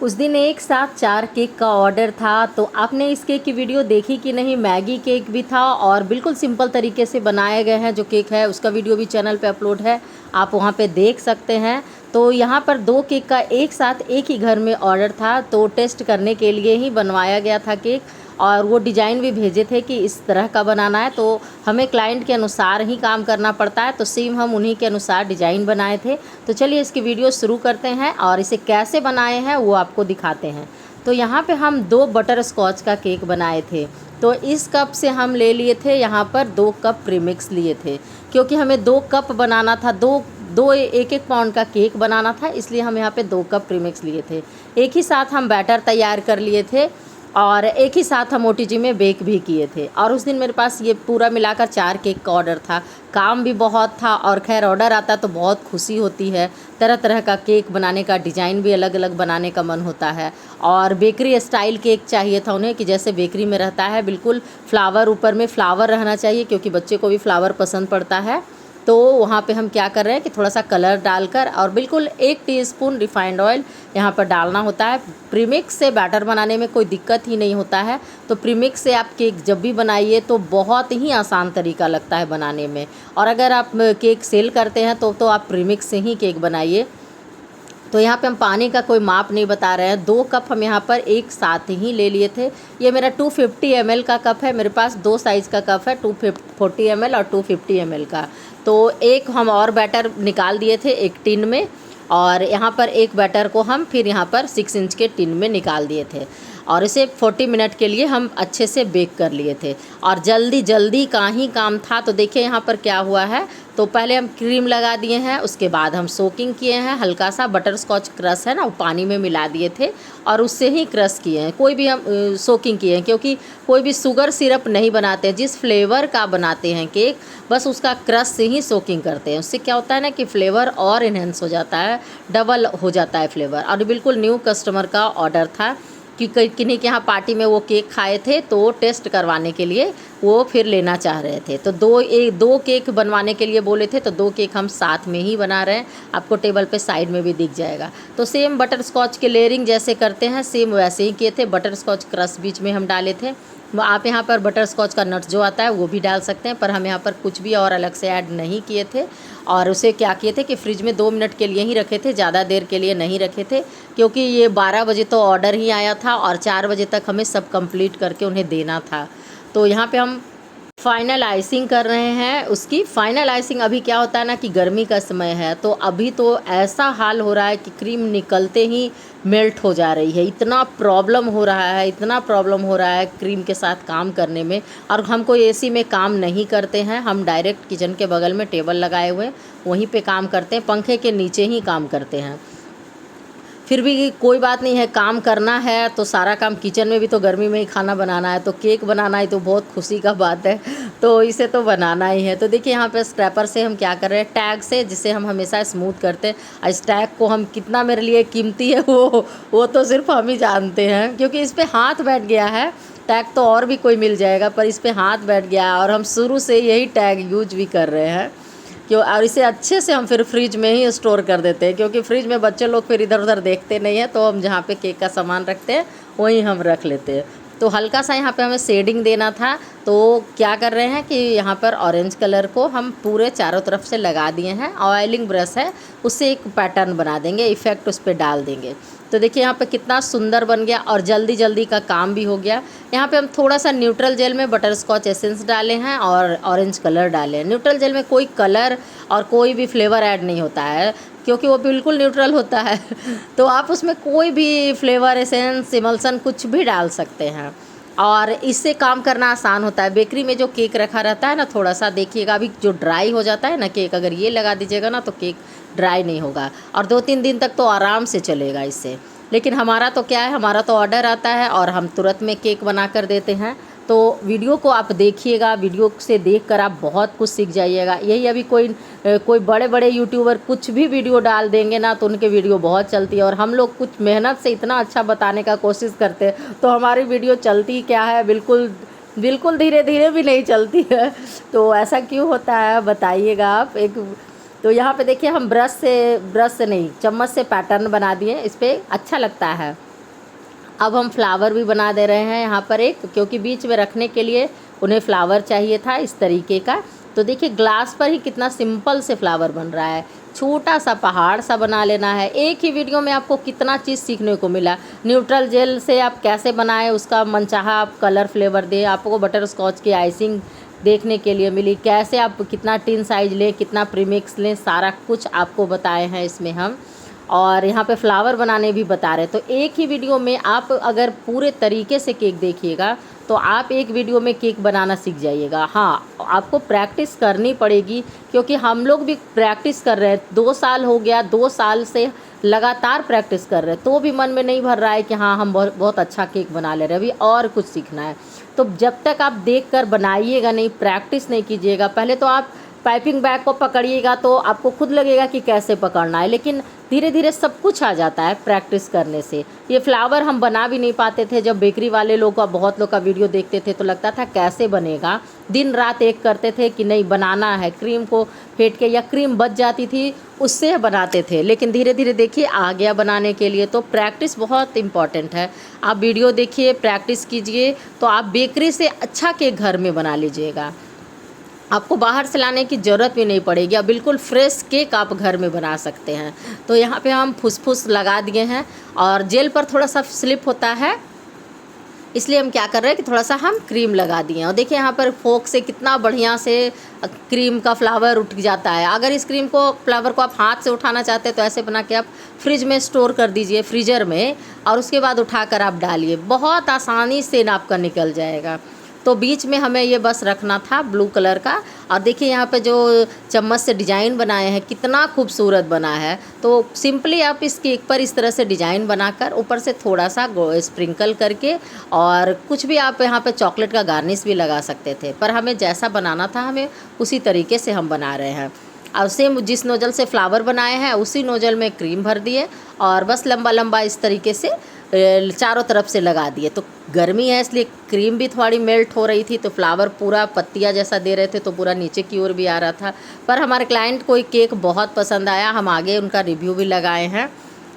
उस दिन एक साथ 4 केक का ऑर्डर था, तो आपने इस केक की वीडियो देखी कि नहीं? मैगी केक भी था और बिल्कुल सिंपल तरीके से बनाए गए हैं जो केक है, उसका वीडियो भी चैनल पे अपलोड है, आप वहाँ पे देख सकते हैं। तो यहाँ पर 2 केक का एक साथ एक ही घर में ऑर्डर था, तो टेस्ट करने के लिए ही बनवाया गया था केक। और वो डिज़ाइन भी भेजे थे कि इस तरह का बनाना है, तो हमें क्लाइंट के अनुसार ही काम करना पड़ता है, तो सेम हम उन्हीं के अनुसार डिज़ाइन बनाए थे। तो चलिए इसकी वीडियो शुरू करते हैं और इसे कैसे बनाए हैं वो आपको दिखाते हैं। तो यहाँ पे हम 2 बटर स्कॉच का केक बनाए थे। तो इस कप से हम ले लिए थे यहाँ पर 2 कप प्रीमिक्स लिए थे, क्योंकि हमें 2 कप बनाना था, दो 1-1 पाउंड का केक बनाना था, इसलिए हम यहाँ पे 2 कप प्रीमिक्स लिए थे। एक ही साथ हम बैटर तैयार कर लिए थे और एक ही साथ हम ओटीजी में बेक भी किए थे। और उस दिन मेरे पास ये पूरा मिलाकर 4 केक का ऑर्डर था, काम भी बहुत था और खैर ऑर्डर आता तो बहुत खुशी होती है। तरह तरह का केक बनाने का, डिज़ाइन भी अलग अलग बनाने का मन होता है। और बेकरी स्टाइल केक चाहिए था उन्हें कि जैसे बेकरी में रहता है, बिल्कुल फ्लावर, ऊपर में फ्लावर रहना चाहिए क्योंकि बच्चे को भी फ्लावर पसंद पड़ता है। तो वहाँ पे हम क्या कर रहे हैं कि थोड़ा सा कलर डालकर और बिल्कुल 1 टीस्पून रिफाइंड ऑयल यहाँ पर डालना होता है। प्रीमिक्स से बैटर बनाने में कोई दिक्कत ही नहीं होता है, तो प्रीमिक्स से आप केक जब भी बनाइए तो बहुत ही आसान तरीका लगता है बनाने में। और अगर आप केक सेल करते हैं तो आप प्रीमिक्स से ही केक बनाइए। तो यहाँ पे हम पानी का कोई माप नहीं बता रहे हैं, 2 कप हम यहाँ पर एक साथ ही ले लिए थे। ये मेरा 250 ml का कप है, मेरे पास 2 साइज़ का कप है, 240 ml और 250 ml का। तो एक हम और बैटर निकाल दिए थे एक टिन में, और यहाँ पर एक बैटर को हम फिर यहाँ पर 6 इंच के टिन में निकाल दिए थे और इसे 40 मिनट के लिए हम अच्छे से बेक कर लिए थे। और जल्दी जल्दी का ही काम था। तो देखिए यहाँ पर क्या हुआ है, तो पहले हम क्रीम लगा दिए हैं, उसके बाद हम सोकिंग किए हैं, हल्का सा बटर स्कॉच क्रश है ना, वो पानी में मिला दिए थे और उससे ही क्रश किए हैं। कोई भी हम सोकिंग किए हैं, क्योंकि कोई भी शुगर सिरप नहीं बनाते हैं, जिस फ्लेवर का बनाते हैं केक बस उसका क्रश से ही सोकिंग करते हैं। उससे क्या होता है ना कि फ्लेवर और इन्हेंस हो जाता है, डबल हो जाता है फ्लेवर। और बिल्कुल न्यू कस्टमर का ऑर्डर था कि किन्हीं के यहाँ पार्टी में वो केक खाए थे, तो टेस्ट करवाने के लिए वो फिर लेना चाह रहे थे। तो 2 केक बनवाने के लिए बोले थे, तो 2 केक हम साथ में ही बना रहे हैं, आपको टेबल पे साइड में भी दिख जाएगा। तो सेम बटर स्कॉच के लेयरिंग जैसे करते हैं सेम वैसे ही किए थे। बटर स्कॉच क्रश बीच में हम डाले थे। आप यहाँ पर बटर स्कॉच का नट्स जो आता है वो भी डाल सकते हैं, पर हम यहाँ पर कुछ भी और अलग से ऐड नहीं किए थे। और उसे क्या किए थे कि फ्रिज में 2 मिनट के लिए ही रखे थे, ज़्यादा देर के लिए नहीं रखे थे, क्योंकि ये 12 बजे तो ऑर्डर ही आया था और 4 बजे तक हमें सब कंप्लीट करके उन्हें देना था। तो यहाँ पे हम फाइनल आइसिंग कर रहे हैं। उसकी फाइनल आइसिंग अभी क्या होता है ना कि गर्मी का समय है, तो अभी तो ऐसा हाल हो रहा है कि क्रीम निकलते ही मेल्ट हो जा रही है। इतना प्रॉब्लम हो रहा है, इतना प्रॉब्लम हो रहा है क्रीम के साथ काम करने में। और हम कोई एसी में काम नहीं करते हैं, हम डायरेक्ट किचन के बगल में टेबल लगाए हुए वहीं पे काम करते हैं, पंखे के नीचे ही काम करते हैं। फिर भी कोई बात नहीं है, काम करना है तो सारा काम, किचन में भी तो गर्मी में ही खाना बनाना है, तो केक बनाना ही तो बहुत खुशी का बात है, तो इसे तो बनाना ही है। तो देखिए यहाँ पे स्क्रैपर से हम क्या कर रहे हैं, टैग से, जिसे हम हमेशा स्मूथ करते हैं। इस टैग को हम कितना मेरे लिए कीमती है वो तो सिर्फ हम ही जानते हैं, क्योंकि इस पर हाथ बैठ गया है। टैग तो और भी कोई मिल जाएगा, पर इस पर हाथ बैठ गया है और हम शुरू से यही टैग यूज भी कर रहे हैं क्यों। और इसे अच्छे से हम फिर फ्रिज में ही स्टोर कर देते हैं, क्योंकि फ्रिज में बच्चे लोग फिर इधर उधर देखते नहीं हैं, तो हम जहाँ पे केक का सामान रखते हैं वहीं हम रख लेते हैं। तो हल्का सा यहाँ पे हमें शेडिंग देना था, तो क्या कर रहे हैं कि यहाँ पर ऑरेंज कलर को हम पूरे चारों तरफ से लगा दिए हैं। ऑयलिंग ब्रश है, उससे एक पैटर्न बना देंगे, इफ़ेक्ट उस पर डाल देंगे। तो देखिए यहाँ पे कितना सुंदर बन गया और जल्दी जल्दी का काम भी हो गया। यहाँ पे हम थोड़ा सा न्यूट्रल जेल में बटर स्कॉच एसेंस डाले हैं और ऑरेंज कलर डाले हैं। न्यूट्रल जेल में कोई कलर और कोई भी फ्लेवर ऐड नहीं होता है, क्योंकि वो बिल्कुल न्यूट्रल होता है तो आप उसमें कोई भी फ्लेवर, एसेंस, इमल्सन कुछ भी डाल सकते हैं और इससे काम करना आसान होता है। बेकरी में जो केक रखा रहता है ना, थोड़ा सा देखिएगा, अभी जो ड्राई हो जाता है ना केक, अगर ये लगा दीजिएगा ना तो केक ड्राई नहीं होगा और 2-3 दिन तक तो आराम से चलेगा इससे। लेकिन हमारा तो क्या है, हमारा तो ऑर्डर आता है और हम तुरंत में केक बना कर देते हैं। तो वीडियो को आप देखिएगा, वीडियो से देखकर आप बहुत कुछ सीख जाइएगा। यही अभी कोई बड़े बड़े यूट्यूबर कुछ भी वीडियो डाल देंगे ना, तो उनके वीडियो बहुत चलती है और हम लोग कुछ मेहनत से इतना अच्छा बताने का कोशिश करते हैं, तो हमारी वीडियो चलती क्या है, बिल्कुल धीरे धीरे भी नहीं चलती है। तो ऐसा क्यों होता है बताइएगा आप। तो यहाँ पे देखिए हम ब्रश से नहीं, चम्मच से पैटर्न बना दिए, इस पर अच्छा लगता है। अब हम फ्लावर भी बना दे रहे हैं यहाँ पर एक, क्योंकि बीच में रखने के लिए उन्हें फ्लावर चाहिए था इस तरीके का। तो देखिए ग्लास पर ही कितना सिंपल से फ्लावर बन रहा है। छोटा सा पहाड़ सा बना लेना है। एक ही वीडियो में आपको कितना चीज़ सीखने को मिला। न्यूट्रल जेल से आप कैसे बनाएं, उसका मनचाहा आप कलर फ्लेवर दें, आपको बटर स्कॉच की आइसिंग देखने के लिए मिली। कैसे आप कितना टिन साइज लें, कितना प्रीमिक्स लें, सारा कुछ आपको बताए हैं इसमें हम। और यहाँ पे फ्लावर बनाने भी बता रहे। तो एक ही वीडियो में आप अगर पूरे तरीके से केक देखिएगा तो आप एक वीडियो में केक बनाना सीख जाइएगा। हाँ, आपको प्रैक्टिस करनी पड़ेगी, क्योंकि हम लोग भी प्रैक्टिस कर रहे हैं। 2 साल हो गया, 2 साल से लगातार प्रैक्टिस कर रहे हैं, तो भी मन में नहीं भर रहा है कि हाँ हम बहुत अच्छा केक बना ले रहे हैं, अभी और कुछ सीखना है। तो जब तक आप देख कर बनाइएगा नहीं, प्रैक्टिस नहीं कीजिएगा, पहले तो आप पाइपिंग बैग को पकड़िएगा तो आपको खुद लगेगा कि कैसे पकड़ना है, लेकिन धीरे धीरे सब कुछ आ जाता है प्रैक्टिस करने से। ये फ्लावर हम बना भी नहीं पाते थे। जब बेकरी वाले लोग का, बहुत लोग का वीडियो देखते थे तो लगता था कैसे बनेगा, दिन रात एक करते थे कि नहीं बनाना है। क्रीम को फेंट के, या क्रीम बच जाती थी उससे बनाते थे, लेकिन धीरे धीरे देखिए आ गया बनाने के लिए। तो प्रैक्टिस बहुत इम्पॉर्टेंट है। आप वीडियो देखिए, प्रैक्टिस कीजिए, तो आप बेकरी से अच्छा केक घर में बना लीजिएगा। आपको बाहर से लाने की ज़रूरत भी नहीं पड़ेगी। अब बिल्कुल फ्रेश केक आप घर में बना सकते हैं। तो यहाँ पे हम फुसफुस लगा दिए हैं, और जेल पर थोड़ा सा स्लिप होता है, इसलिए हम क्या कर रहे हैं कि थोड़ा सा हम क्रीम लगा दिए। और देखिए यहाँ पर फोक से कितना बढ़िया से क्रीम का फ्लावर उठ जाता है। अगर इस क्रीम को, फ्लावर को आप हाथ से उठाना चाहते हैं तो ऐसे बना के आप फ्रिज में स्टोर कर दीजिए, फ्रीज़र में, और उसके बाद उठाकर आप डालिए, बहुत आसानी से आपका निकल जाएगा। तो बीच में हमें ये बस रखना था ब्लू कलर का। और देखिए यहाँ पे जो चम्मच से डिज़ाइन बनाए हैं कितना खूबसूरत बना है। तो सिंपली आप इस केक पर इस तरह से डिज़ाइन बनाकर ऊपर से थोड़ा सा स्प्रिंकल करके, और कुछ भी आप यहाँ पे चॉकलेट का गार्निश भी लगा सकते थे, पर हमें जैसा बनाना था हमें उसी तरीके से हम बना रहे हैं। और सेम जिस नोजल से फ्लावर बनाए हैं उसी नोजल में क्रीम भर दिए, और बस लंबा लंबा इस तरीके से चारों तरफ से लगा दिए। तो गर्मी है इसलिए क्रीम भी थोड़ी मेल्ट हो रही थी, तो फ्लावर पूरा पत्तियाँ जैसा दे रहे थे तो पूरा नीचे की ओर भी आ रहा था। पर हमारे क्लाइंट को ये केक बहुत पसंद आया, हम आगे उनका रिव्यू भी लगाए हैं।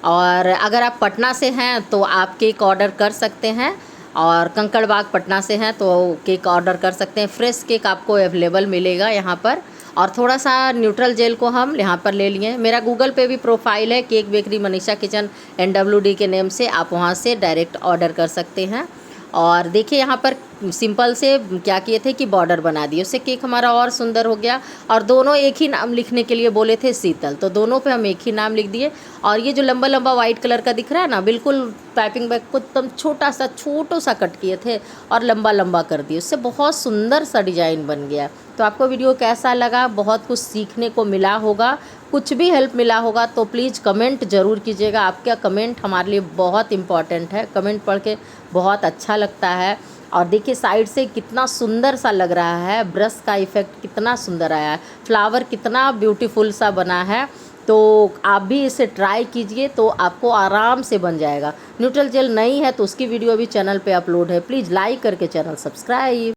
और अगर आप पटना से हैं तो आप केक ऑर्डर कर सकते हैं, और कंकड़बाग पटना से हैं तो केक ऑर्डर कर सकते हैं। फ्रेश केक आपको अवेलेबल मिलेगा यहाँ पर। और थोड़ा सा न्यूट्रल जेल को हम यहाँ पर ले लिए। मेरा गूगल पे भी प्रोफाइल है, cake bakery Manisha kitchen NWD के नेम से, आप वहाँ से डायरेक्ट ऑर्डर कर सकते हैं। और देखिए यहाँ पर सिंपल से क्या किए थे कि बॉर्डर बना दिए, उससे केक हमारा और सुंदर हो गया। और दोनों एक ही नाम लिखने के लिए बोले थे, शीतल, तो दोनों पे हम एक ही नाम लिख दिए। और ये जो लंबा लंबा वाइट कलर का दिख रहा है ना, बिल्कुल पाइपिंग बैग को एकदम छोटा सा कट किए थे और लंबा लंबा कर दिए, उससे बहुत सुंदर सा डिज़ाइन बन गया। तो आपको वीडियो कैसा लगा? बहुत कुछ सीखने को मिला होगा, कुछ भी हेल्प मिला होगा तो प्लीज़ कमेंट ज़रूर कीजिएगा। आपका कमेंट हमारे लिए बहुत इम्पॉर्टेंट है, कमेंट पढ़ के बहुत अच्छा लगता है। और देखिए साइड से कितना सुंदर सा लग रहा है, ब्रश का इफ़ेक्ट कितना सुंदर आया है, फ्लावर कितना ब्यूटीफुल सा बना है। तो आप भी इसे ट्राई कीजिए तो आपको आराम से बन जाएगा। न्यूट्रल जेल नहीं है तो उसकी वीडियो भी चैनल पे अपलोड है, प्लीज़ लाइक करके चैनल सब्सक्राइब।